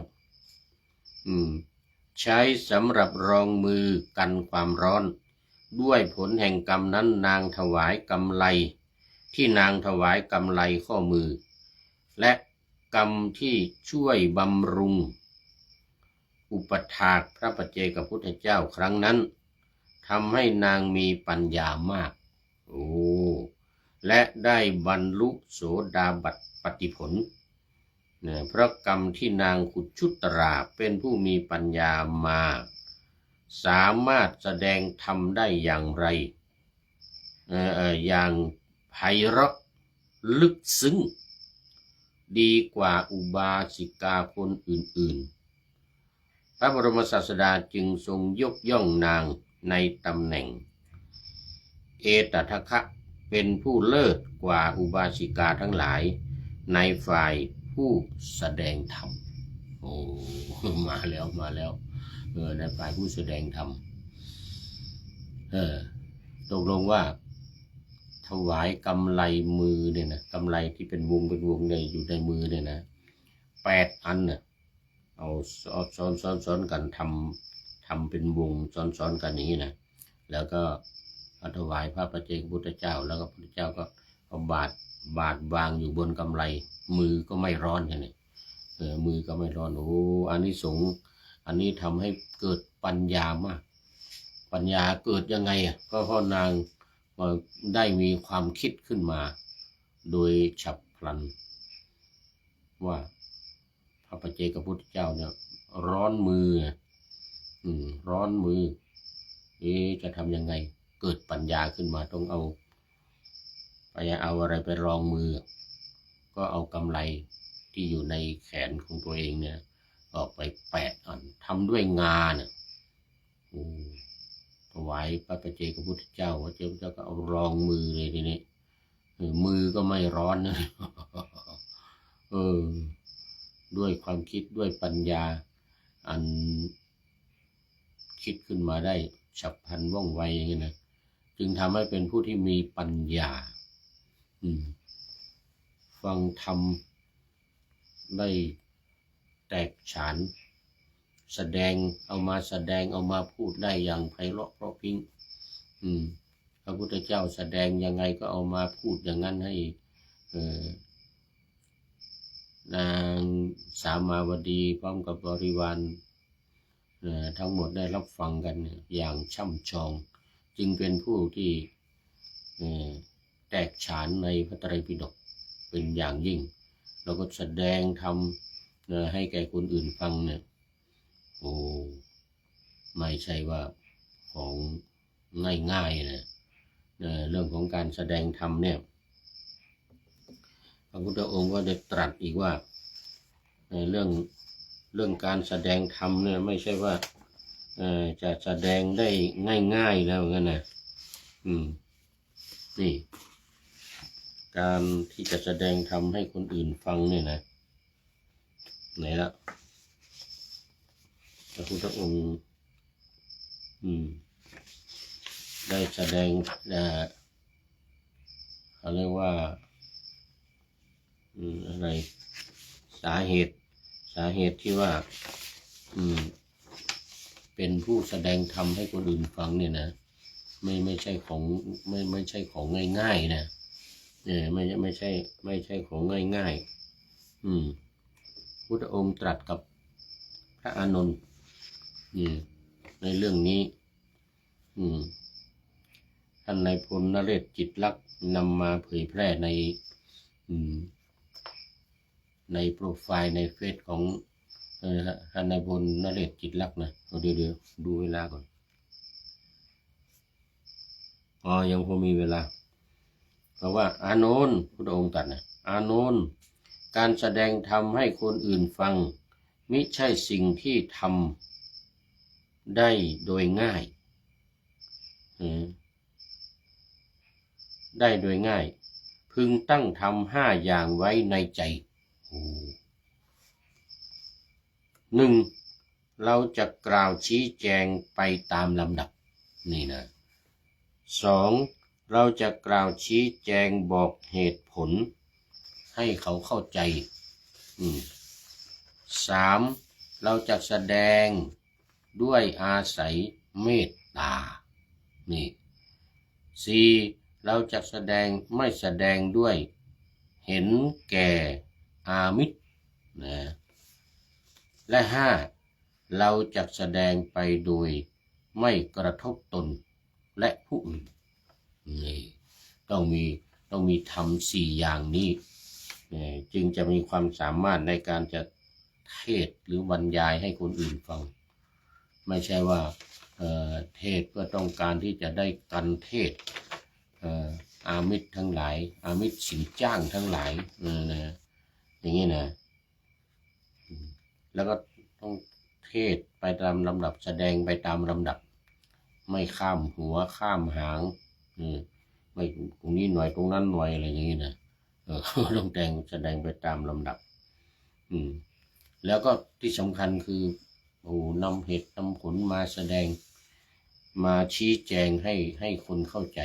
ใช้สำหรับรองมือกันความร้อนด้วยผลแห่งกรรมนั้นนางถวายกำไลที่นางถวายกำไลข้อมือและกรรมที่ช่วยบำรุงอุปถากพระปัจเจกพุทธเจ้าครั้งนั้นทำให้นางมีปัญญามากและได้บรรลุโสดาบัปฏิผลเพราะกรรมที่นางขุชุตราเป็นผู้มีปัญญามาสามารถแสดงธรรมได้อย่างไรอย่างไพเราะลึกซึ้งดีกว่าอุบาสิกาคนอื่นๆพระบรมศาสดาจึงทรงยกย่องนางในตำแหน่งเอตทัคคะเป็นผู้เลิศกว่าอุบาสิกาทั้งหลายในฝ่ายผู้แสดงธรรมมาแล้วในฝ่ายผู้แสดงธรรมตกลงว่าถวายกำไลมือเนี่ยนะกำไลที่เป็นวงเนี่ยอยู่ในมือเนี่ยนะ8 อันน่ะเอาซ้อนกันทำเป็นวงซ้อนกันอย่างนี้นะแล้วก็ถวายพระปัจเจกพุทธเจ้าแล้วก็พระพุทธเจ้าก็เอาบาตรวางอยู่บนกำไลมือก็ไม่ร้อนกันเนี่ยมือก็ไม่ร้อนอันนี้สงอันนี้ทำให้เกิดปัญญามากปัญญาเกิดยังไงก็เพราะนางได้มีความคิดขึ้นมาโดยฉับพลันว่าพระปัจเจกพุทธเจ้าเนี่ยร้อนมือจะทำยังไงเกิดปัญญาขึ้นมาต้องเอาอะไรไปรองมือก็เอากำไลที่อยู่ในแขนของตัวเองเนี่ยออกไป8 อันทำด้วยงาเนี่ยถวายพระปัจเจกพุทธเจ้าพระเจ้าก็เอารองมือเลยทีนี้มือก็ไม่ร้อนนะด้วยความคิดด้วยปัญญาอันคิดขึ้นมาได้ฉับพลันว่องไวอย่างนี้นะจึงทำให้เป็นผู้ที่มีปัญญาฟังธรรมได้แตกฉานเอามาพูดได้อย่างไพเราะเพราะพริ้งพระพุทธเจ้าแสดงยังไงก็เอามาพูดอย่างนั้นให้นางสามาวดีพร้อมกับบริวารทั้งหมดได้รับฟังกันอย่างช่ำชองจึงเป็นผู้ที่แตกฉานในพระไตรปิฎกเป็นอย่างยิ่งแล้วก็แสดงธรรมให้แก่คนอื่นฟังเนี่ยไม่ใช่ว่าของง่ายๆนะเรื่องของการแสดงธรรมเนี่ยพระพุทธองค์ก็ได้ตรัสอีกว่าเรื่องการแสดงธรรมเนี่ยไม่ใช่ว่าจะแสดงได้ง่ายๆแล้วงั้นนะนี่การที่จะแสดงธรรมให้คนอื่นฟังเนี่ยนะไหนละพระพุทธองค์ได้แสดง เขาเรียกว่าอะไรสาเหตุที่ว่าเป็นผู้แสดงธรรมให้คนอื่นฟังเนี่ยนะไม่ใช่ของไม่ใช่ของง่ายๆนะไม่ใช่ของง่ายๆพุทธองค์ตรัสกับพระอานนท์ในเรื่องนี้ท่านนายพลนเรศจิตลักษณ์นำมาเผยแพร่ในโปรไฟล์ในเฟซของท่านนายพลนเรศจิตลักษณ์นะเดี๋ยวดูเวลาก่อนยังพอมีเวลาเพราะว่าอานนท์พระองค์ตรัสนะอานนท์การแสดงธรรมให้คนอื่นฟังมิใช่สิ่งที่ทำได้โดยง่ายพึงตั้งธรรม5 อย่างไว้ในใจ1. เราจะกล่าวชี้แจงไปตามลำดับนี่นะ 2. เราจะกล่าวชี้แจงบอกเหตุผลให้เขาเข้าใจ 3. เราจะแสดงด้วยอาศัยเมตตานี่ 4. เราจะไม่แสดงด้วยเห็นแก่อามิตรนะและ 5. เราจะแสดงไปโดยไม่กระทบตนและผู้อื่นนี่ต้องมีธรรม4 อย่างนี้จึงจะมีความสามารถในการจะเทศหรือบรรยายให้คนอื่นฟังไม่ใช่ว่าเทศเพื่อต้องการที่จะได้กันเทศอามิตรทั้งหลายอามิตรสินจ้างทั้งหลายนะอย่างนี้นะแล้วก็ต้องเทศไปตามลำดับแสดงไปตามลำดับไม่ข้ามหัวข้ามหางไม่ตรงนี้หน่อยตรงนั้นหน่อยอะไรอย่างนี้นะต้องแสดงไปตามลำดับแล้วก็ที่สำคัญคือนำเหตุนำผลมาแสดงมาชี้แจงให้คนเข้าใจ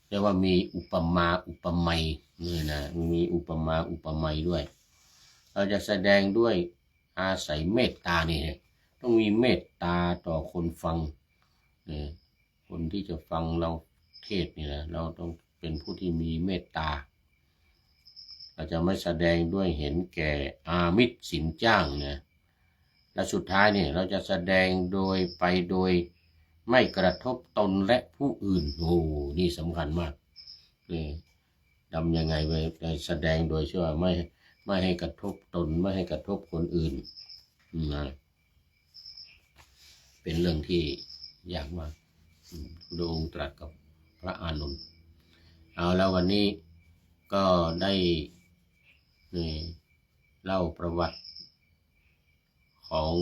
แต่ว่ามีอุปมาอุปไมยนี่นะมีอุปมาอุปไมยด้วยเราจะแสดงด้วยอาศัยเมตตานี่ต้องมีเมตตาต่อคนฟังคนที่จะฟังเราเทศนี่นะเราต้องเป็นผู้ที่มีเมตตาเราจะไม่แสดงด้วยเห็นแก่อามิตรสินจ้างนะและสุดท้ายเนี่ยเราจะแสดงโดยไม่กระทบตนและผู้อื่นนี่สำคัญมากทำยังไงไปแสดงโดยที่ว่าไม่ให้กระทบตนไม่ให้กระทบคนอื่นนะเป็นเรื่องที่ยากมากพระองค์ตรัสกับพระอานนท์เอาแล้ววันนี้ก็ได้เล่าประวัติของ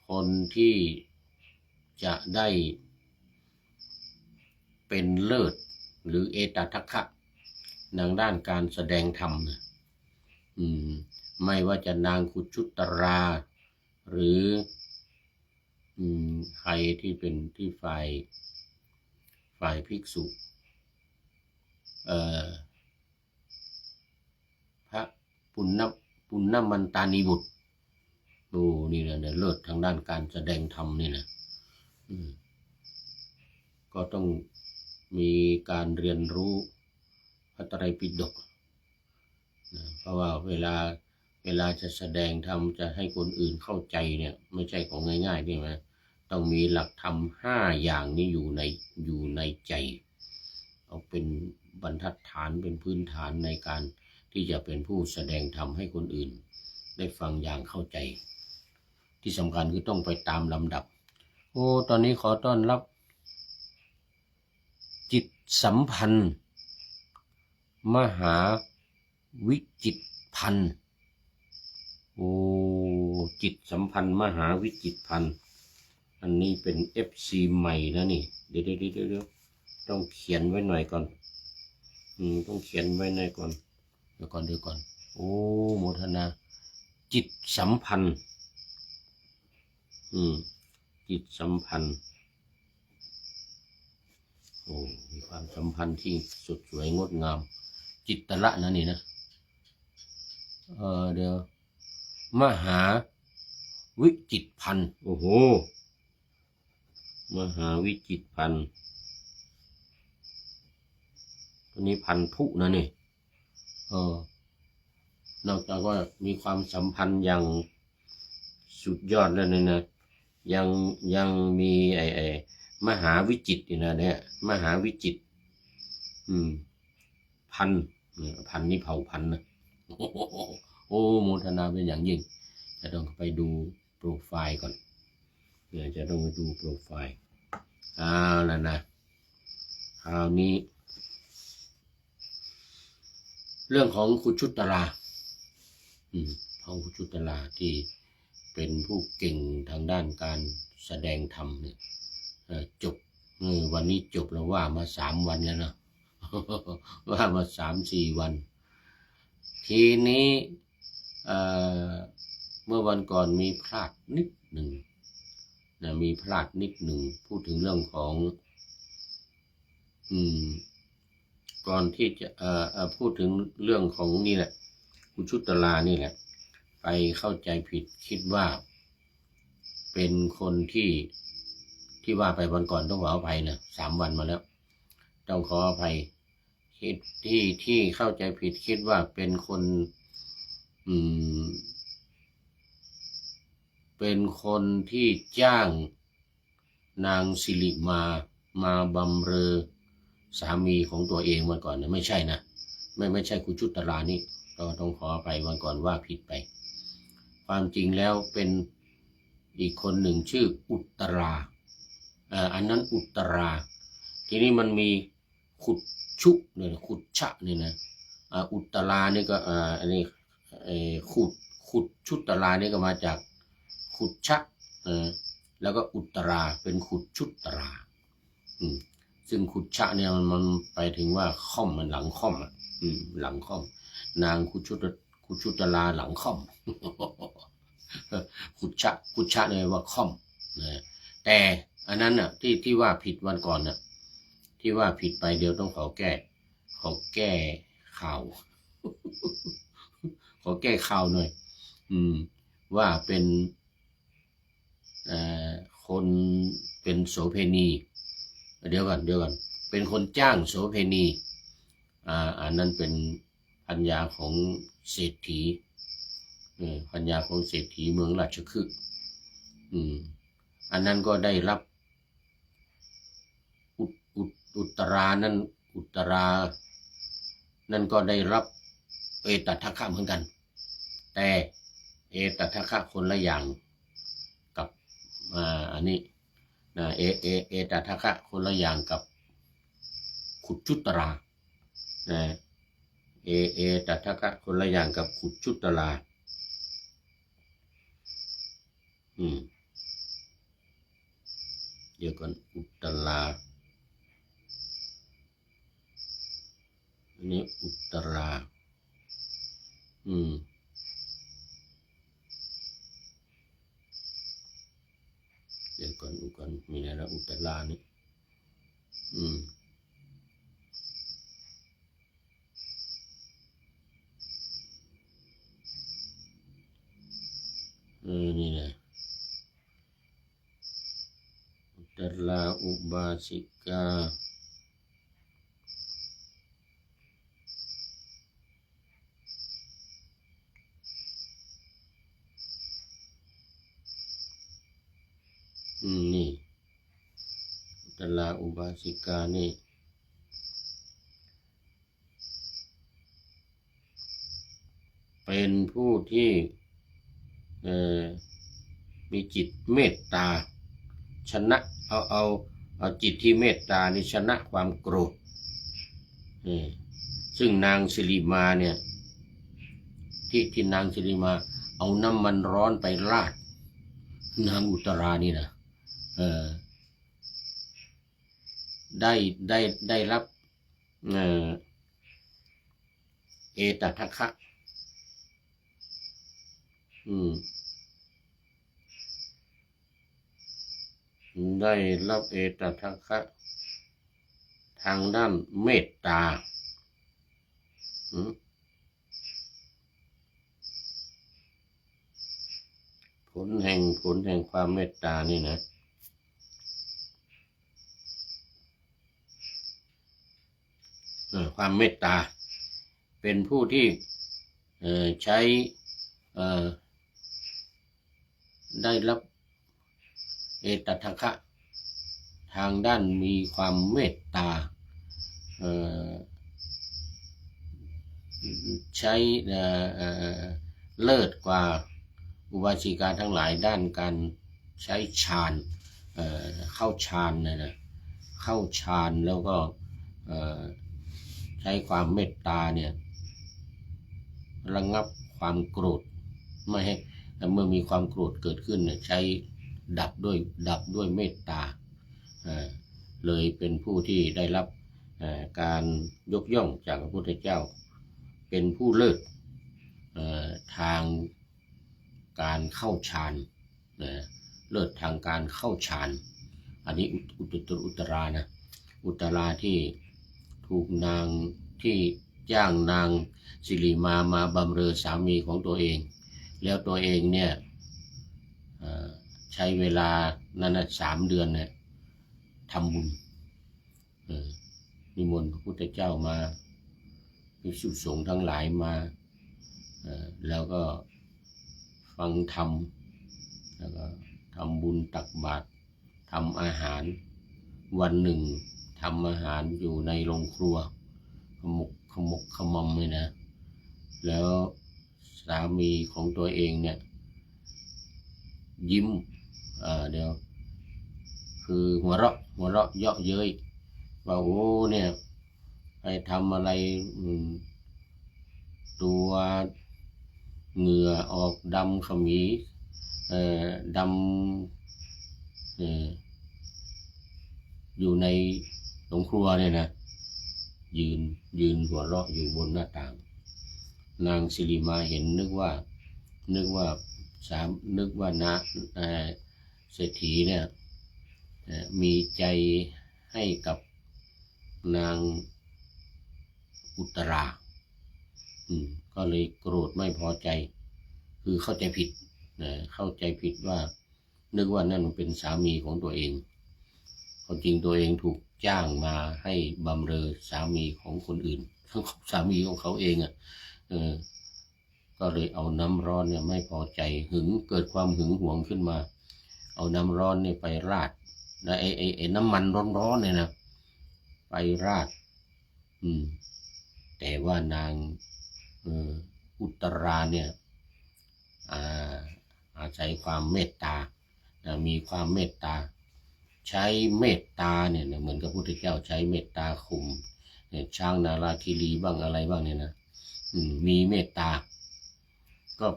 คนที่จะได้เป็นเลิศหรือเอตทัคคะทางด้านการแสดงธรรมไม่ว่าจะนางคุชุตราหรือใครที่เป็นที่ฝ่ายภิกษุพระปุณณมันตานีบุตรนี่แหละเลิศทางด้านการแสดงธรรมนี่นะก็ต้องมีการเรียนรู้พระไตรปิฎกเพราะว่าเวลาจะแสดงธรรมจะให้คนอื่นเข้าใจเนี่ยไม่ใช่ของง่ายๆใช่ไหมต้องมีหลักธรรม5 อย่างนี้อยู่ในใจเอาเป็นบรรทัดฐานเป็นพื้นฐานในการที่จะเป็นผู้แสดงธรรมให้คนอื่นได้ฟังอย่างเข้าใจที่สำคัญคือต้องไปตามลำดับตอนนี้ขอต้อนรับจิตสัมพันธ์มหาวิจิตรพันธ์จิตสัมพันธ์มหาวิจิตรพันธ์อันนี้เป็น FC ใหม่นะนี่เดี๋ยวต้องเขียนไว้หน่อยก่อนต้องเขียนไว้หน่อยก่อนเดี๋ยวก่อนโมทนาจิตสัมพันธ์จิตสัมพันธ์มีค ความสัมพันธ์ที่สดสวยงดงามจิตตละนะนี่นะเดี๋ยวมหาวิจิตรพันธ์โอ้โหมหาวิจิตรพันธ์ตัวนี้พันธุนะนี่นอกจากว่ามีความสัมพันธ์อย่างสุดยอดแล้วเนี่ยนะยังมีมหาวิจิตรนะเนี่ยมหาวิจิตรพันนี่เผ่าพันนะโอ้โมทนาเป็นอย่างยิ่งจะต้องไปดูโปรไฟล์ก่อนจะต้องไปดูโปรไฟล์แล้วนะคราวนี้เรื่องของคุชุตราของคุชุตราที่เป็นผู้เก่งทางด้านการแสดงธรรมเนี่ยจบวันนี้จบแล้วว่ามา3 วันแล้วนะว่ามา3-4 วันทีนี้เมื่อวันก่อนมีพลาดนิดหนึ่งนะมีพลาดนิดหนึ่งพูดถึงเรื่องของก่อนที่จะพูดถึงเรื่องของนี่แหละคุชุตรานี่แหละไปเข้าใจผิดคิดว่าเป็นคนที่ว่าไปวันก่อนต้องขออภัยนะ3 วันมาแล้วต้องขออภัยที่เข้าใจผิดคิดว่าเป็นคนเป็นคนที่จ้างนางสิริมาบำเรอสามีของตัวเองมาก่อนนะไม่ใช่นะไม่ใช่คุชุตรานี่เราต้องขออภัยวันก่อนว่าผิดไปความจริงแล้วเป็นอีกคนหนึ่งชื่ออุตราอันนั้นอุตราทีนี้มันมีขุดชุเนี่ยขุดชะเนี่ยนะอุตรานี่ก็อันนี้ขุดชุตรานี่ก็มาจากขุดชะแล้วก็อุตราเป็นขุดชุตราซึ่งขุดชะเนี่ยมันไปถึงว่าค่อมมันหลังค่อมหลังค่อมนางขุดชุตราหลังค่อมขุดชะเนี่ยว่าค่อมแต่อันนั้นน่ะที่ว่าผิดวันก่อนน่ะที่ว่าผิดไปเดี๋ยวต้องขอแก้ข่าวขอแก้ข่าวหน่อยว่าเป็นคนเป็นโสเภณีเดี๋ยวก่อนเป็นคนจ้างโสเภณีอันนั้นเป็นพัญญาของเศรษฐีพัญญาของเศรษฐีเมืองราชคฤห์อันนั้นก็ได้รับอุตรานั่นก็ได้รับเอตัทคะเหมือนกันแต่เอตัทคะคนละอย่างกับอันนี้นะเอตัทคะคนละอย่างกับขุชุตราเอตัทคะคนละอย่างกับขุชุตราเดี๋ยวก่อนอุตราอันนี้อุตราเดี๋ยวก่อนมีอะไรนะอุตรานี่นี่นะอุตราอุบาสิกานี่อุตราอุบาสิกานี่เป็นผู้ที่มีจิตเมตตาชนะเอาจิตที่เมตตานี่ชนะความโกรธซึ่งนางสิริมาเนี่ยที่นางสิริมาเอาน้ำมันร้อนไปราดนางอุตรานี่นะได้รับเอตัทคะได้รับเอตัทคะ ทางด้านเมตตาผลแห่งความเมตตานี่นะความเมตตาเป็นผู้ที่ใช้ได้รับเอตทัคคะทางด้านมีความเมตตาใช้เลิศกว่าอุบาสิกาทั้งหลายด้านการใช้ฌานเข้าฌานนะเข้าฌานแล้วก็ใช้ความเมตตาเนี่ยระงับความโกรธไม่ให้เมื่อมีความโกรธเกิดขึ้นใช้ดับด้วยเมตตาเลยเป็นผู้ที่ได้รับการยกย่องจากพระพุทธเจ้าเป็นผู้เลิศทางการเข้าฌานเลิศทางการเข้าฌานอันนี้อุตรานะอุตราที่ถูกนางที่จ้างนางสิริมาบำเรอสามีของตัวเองแล้วตัวเองเนี่ยใช้เวลานั้น3 เดือนเนี่ยทำบุญนิมนต์พระพุทธเจ้ามาภิกษุสงฆ์ทั้งหลายมาแล้วก็ฟังธรรมแล้วก็ทำบุญตักบาตรทำอาหารวันหนึ่งทำอาหารอยู่ในโรงครัวขมุกขมอมเลยนะแล้วสามีของตัวเองเนี่ยยิ้มเดี๋ยวคือหัวเราะเยาะเย้ยว่าโอ้เนี่ยไปทำอะไรตัวเหงื่อออกดำขมีดำอยู่ในโรงครัวเนี่ยนะยืนหัวเราะอยู่บนหน้าต่างนางสิริมาเห็นนึกว่านะเศรษฐีเนี่ยมีใจให้กับนางอุตราก็เลยโกรธไม่พอใจคือเข้าใจผิดว่านึกว่านั่นเป็นสามีของตัวเองความจริงตัวเองถูกจ้างมาให้บำเรอสามีของคนอื่นสามีของเขาเองก็เลยเอาน้ำร้อนเนี่ยไม่พอใจเกิดความหึงหวงขึ้นมาเอาน้ำร้อนเนี่ยไปราดนะไอ้น้ำมันร้อนๆเนี่ยนะไปราดแต่ว่านางอุตราเนี่ยอาศัยความเมตตามีความเมตตาใช้เมตตาเนี่ยเหมือนกับพระพุทธเจ้าใช้เมตตาคุมช้างนาราคิรีบ้างอะไรบ้างเนี่ยนะมีเมตตาก็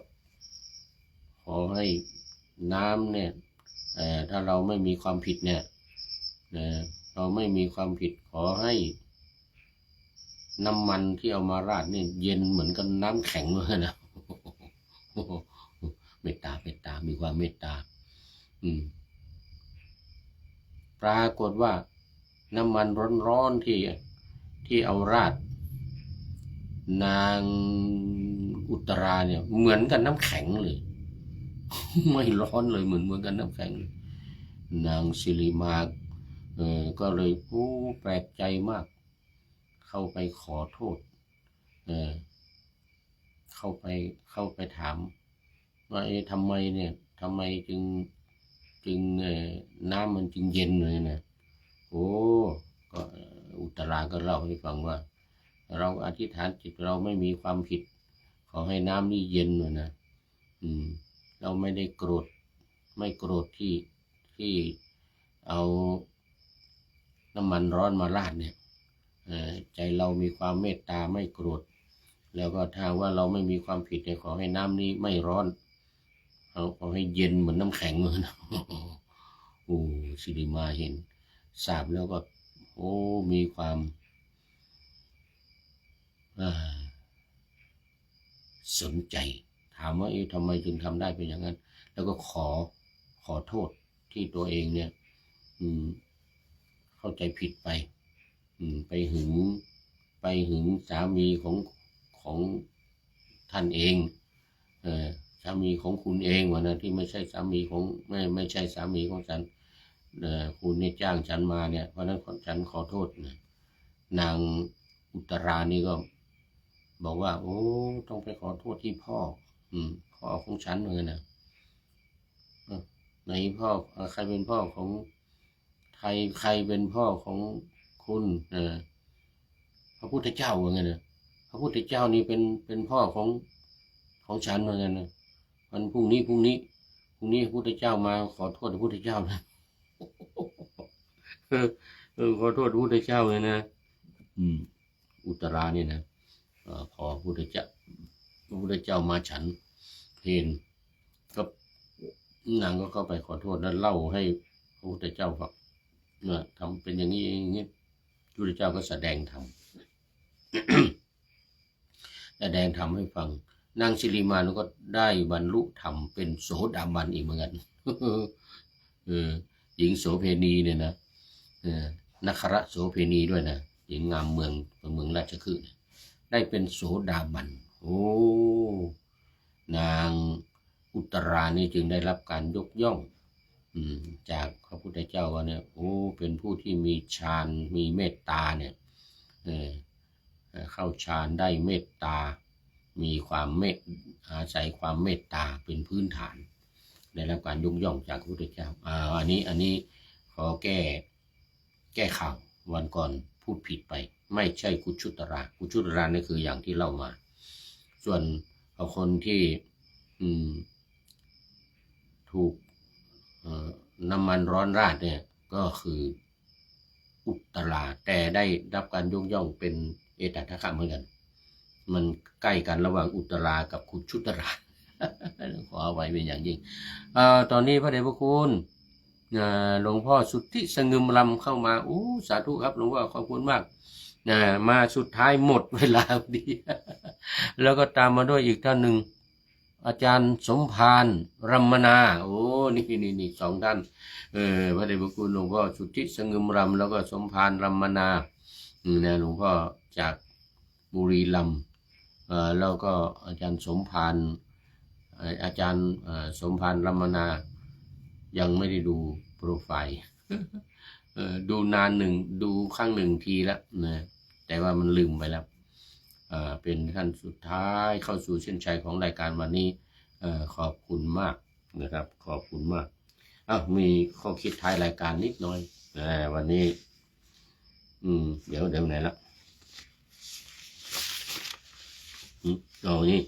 ขอให้น้ำเนี่ยถ้าเราไม่มีความผิดเนี่ยเราไม่มีความผิดขอให้น้ำมันที่เอามาราดเนี่ยเย็นเหมือนกับน้ำแข็งเลยนะเมตตามีความเมตตาปรากฏว่าน้ำมันร้อนๆที่เอาราดนางอุตราเนี่ยเหมือนกันน้ำแข็งเลยไม่ร้อนเลยเหมือนกันน้ำแข็งนางสิริมาก็เลยแปลกใจมากเข้าไปขอโทษเข้าไปถามว่าทำไมจึงน้ำมันจึงเย็นเลยนะก็อุตราก็เล่าให้ฟังว่าเราอธิษฐานจิตเราไม่มีความผิดขอให้น้ำนี่เย็นเลยนะเราไม่ได้โกรธที่เอาน้ำมันร้อนมาราดเนี่ยใจเรามีความเมตตาไม่โกรธแล้วก็ถ้าว่าเราไม่มีความผิดขอให้น้ำนี้ไม่ร้อนขอให้เย็นเหมือนน้ำแข็งเลยนะสิริมาเห็นทราบแล้วก็มีความสนใจถามว่าทำไมจึงทำได้เป็นอย่างนั้นแล้วก็ขอโทษที่ตัวเองเนี่ยเข้าใจผิดไป ไปหึงสามีของท่านเองสามีของคุณเองวะนะที่ไม่ใช่สามีของไม่ใช่สามีของฉันคุณเนี่ยจ้างฉันมาเนี่ยเพราะนั้นฉันขอโทษนะนางอุตรานี่ก็บอกว่าโอ้ต้องไปขอโทษที่พ่อของฉันเหมือนกันนะในพ่อใครเป็นพ่อของใครเป็นพ่อของคุณพระพุทธเจ้าเหมือนกันนะพระพุทธเจ้านี่เป็นพ่อของฉันเหมือนกันนะวันพรุ่งนี้พระพุทธเจ้ามาขอโทษพระพุทธเจ้านะขอโทษพระพุทธเจ้าเลยนะอุตรานี่นะพอพระพุทธเจ้ามาฉันเพลก็นางก็เข้าไปขอโทษแล้วเล่าให้พระพุทธเจ้าฟังเนี่ยทำเป็นอย่างนี้อย่างนี้พระพุทธเจ้าก็แสดงธรรม แสดงธรรมให้ฟังนางสิริมานก็ได้บรรลุธรรมเป็นโสดาบันอีกเหมือนกัน หญิงโสเพณีเนี่ยนะนครโสเพณีด้วยนะหญิงงามเมืองราชคฤห์ได้เป็นโสดาบันโอ้นางอุตรานี่จึงได้รับการยกย่องจากพระพุทธเจ้าว่าเนี่ยโอ้เป็นผู้ที่มีฌานมีเมตตาเนี่ยเข้าฌานได้เมตตามีความอาศัยความเมตตาเป็นพื้นฐานได้รับการยกย่องจากพระพุทธเจ้าอันนี้ขอแก้ข่าววันก่อนพูดผิดไปไม่ใช่กุชุตรานี่คืออย่างที่เล่ามาส่วนคนที่ถูกน้ำมันร้อนราดเนี่ยก็คืออุตราแต่ได้รับการยกย่องเป็นเอตทัคคะเหมือนกันมันใกล้กันระหว่างอุตรากับกุชุตรา ขอเอาไว้เป็นอย่างยิ่งตอนนี้พระเดชพระคุณหลวงพ่อสุทธิสงึมลำเข้ามาสาธุครับหลวงพ่อขอบคุณมากมาสุดท้ายหมดเวลาดี แล้วก็ตามมาด้วยอีกท่านหนึ่งอาจารย์สมภารรัมมนานี่สองท่านพระเดชพระคุณหลวงพ่อสุทธิสงึมลำแล้วก็สมภารรัมมนาหลวงพ่อจากบุรีรัมย์แล้วก็อาจารย์สมภารรัมมนายังไม่ได้ดูโปรไฟล์ ดูนานดูครั้งหนึ่งทีแล้วนะแต่ว่ามันลืมไปแล้วเป็นท่านสุดท้ายเข้าสู่เส้นชัยของรายการวันนี้ขอบคุณมากนะครับขอบคุณมากมีข้อคิดท้ายรายการนิดหน่อยวันนี้เดี๋ยวไหนละนี่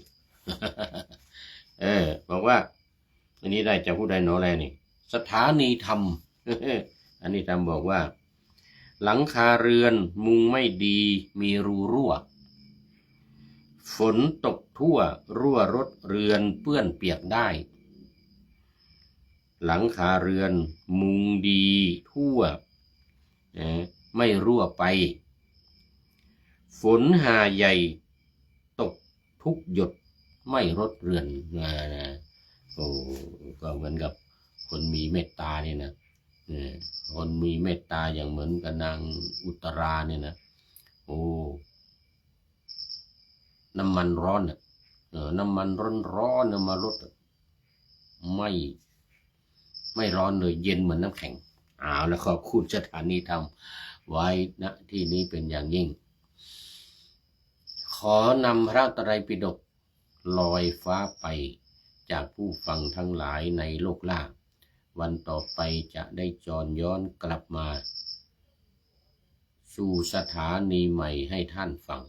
บอกว่าอันนี้ได้จากผู้ใดหนอแลนี่สถานีธรรม อันนี้ธรรมบอกว่าหลังคาเรือนมุงไม่ดีมีรูรั่วฝนตกทั่วรั่วรถเรือนเปื้อนเปียกได้หลังคาเรือนมุงดีทั่วไม่รั่วไปฝนหาใหญ่ตกทุกหยดไม่รดเรือนก็เหมือนกับคนมีเมตตาเนี่ยนะคนมีเมตตาอย่างเหมือนกับนางอุตราเนี่ยนะน้ำมันร้อนน้ำมันร้อนมารดไม่ร้อนเลยเย็นเหมือนน้ำแข็งแล้วขอบคุณสถานีธรรมไว้ณที่นี้เป็นอย่างยิ่งขอนำพระไตรปิฎกลอยฟ้าไปจากผู้ฟังทั้งหลายในโลกล่าวันต่อไปจะได้จรย้อนกลับมาสู่สถานีใหม่ให้ท่านฟัง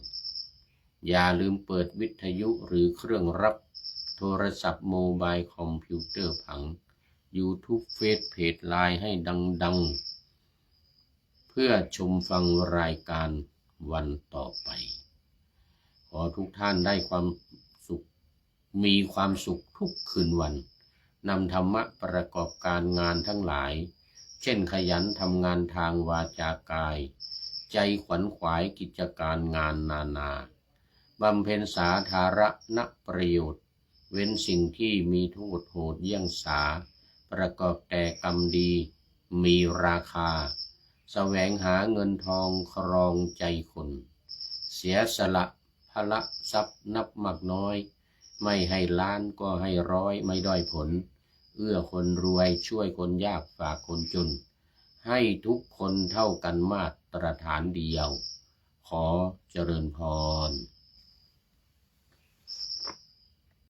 อย่าลืมเปิดวิทยุหรือเครื่องรับโทรศัพท์โมบายคอมพิวเตอร์ผัง YouTube เฟซเพจไลน์ให้ดังเพื่อชมฟังรายการวันต่อไปขอทุกท่านได้ความสุขมีความสุขทุกคืนวันนำธรรมะประกอบการงานทั้งหลายเช่นขยันทำงานทางวาจากายใจขวัญขวายกิจการงานนาบำเพ็ญสาธารณประโยชน์เว้นสิ่งที่มีโทษโหดเยี่ยงสาประกอบแต่กรรมดีมีราคา แสวงหาเงินทองครองใจคน เสียสละพละทรัพย์นับมากน้อยไม่ให้ล้านก็ให้ร้อยไม่ด้อยผลเอื้อคนรวยช่วยคนยากฝากคนจนให้ทุกคนเท่ากันมาตรฐานเดียวขอเจริญพร